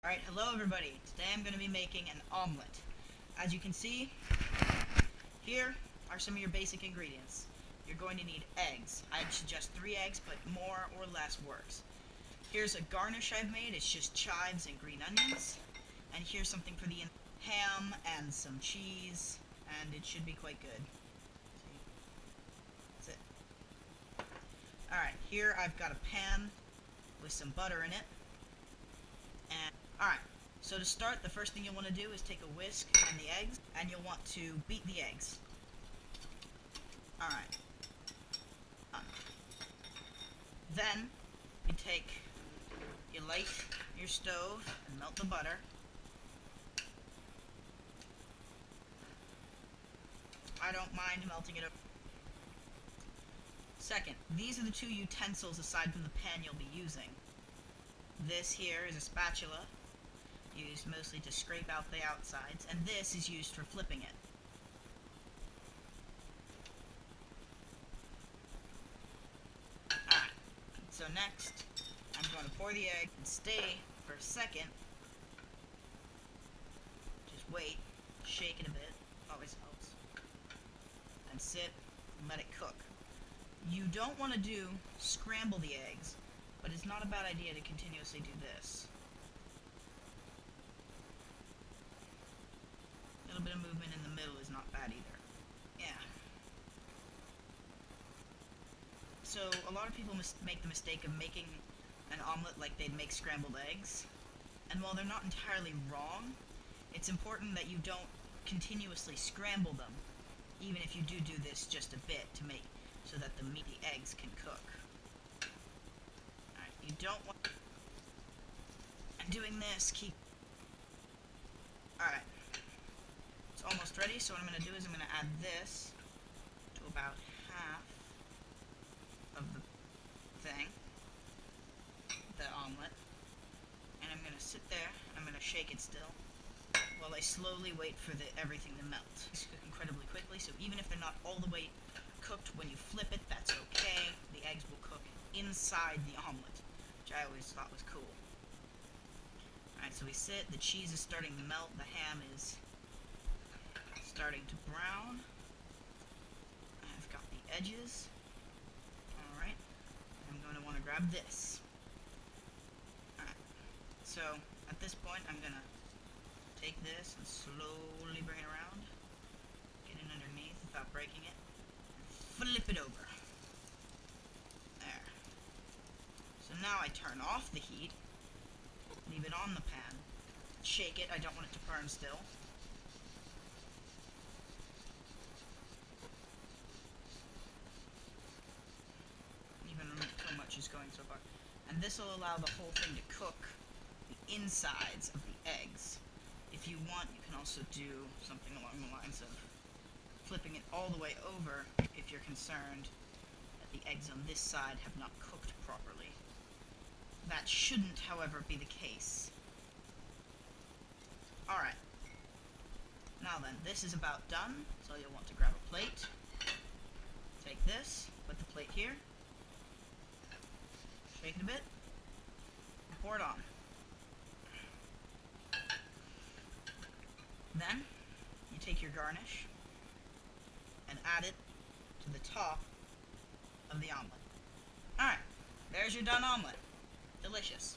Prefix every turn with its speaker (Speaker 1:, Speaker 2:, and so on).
Speaker 1: Alright, hello everybody. Today I'm going to be making an omelet. As you can see, here are some of your basic ingredients. You're going to need eggs. I'd suggest 3 eggs, but more or less works. Here's a garnish I've made. It's just chives and green onions. And here's something for the ham and some cheese, and it should be quite good. See? That's it. Alright, here I've got a pan with some butter in it. And alright, so to start, the first thing you'll want to do is take a whisk and the eggs, and you'll want to beat the eggs. Alright. Then, you light your stove and melt the butter. I don't mind melting it over. Second, these are the 2 utensils aside from the pan you'll be using. This here is a spatula, used mostly to scrape out the outsides, and this is used for flipping it. Alright, so next, I'm going to pour the egg and stay for a second. Just wait, shake it a bit, always helps. And sit and let it cook. You don't want to scramble the eggs, but it's not a bad idea to continuously do this. A little bit of movement in the middle is not bad either. Yeah. So, a lot of people make the mistake of making an omelet like they'd make scrambled eggs. And while they're not entirely wrong, it's important that you don't continuously scramble them, even if you do this just a bit to make so that the eggs can cook. Alright, you don't want... And doing this, Alright. It's almost ready, so what I'm going to do is I'm going to add this to about half of the thing, the omelet, and I'm going to sit there, and I'm going to shake it still, while I slowly wait for everything to melt. It's cook incredibly quickly, so even if they're not all the way cooked when you flip it, that's okay. The eggs will cook inside the omelet, which I always thought was cool. Alright, so we sit, the cheese is starting to melt, the ham is starting to brown. I've got the edges. Alright, I'm going to want to grab this. Alright, so at this point I'm going to take this and slowly bring it around, get in underneath without breaking it, and flip it over. There. So now I turn off the heat, leave it on the pan, shake it, I don't want it to burn still. Even so much is going so far. And this will allow the whole thing to cook the insides of the eggs. If you want, you can also do something along the lines of flipping it all the way over if you're concerned that the eggs on this side have not cooked properly. That shouldn't, however, be the case. Alright. Now then, this is about done, so you'll want to grab a plate. Take this, put the plate here, shake it a bit, and pour it on. Then, you take your garnish and add it to the top of the omelet. Alright, there's your done omelet. Delicious.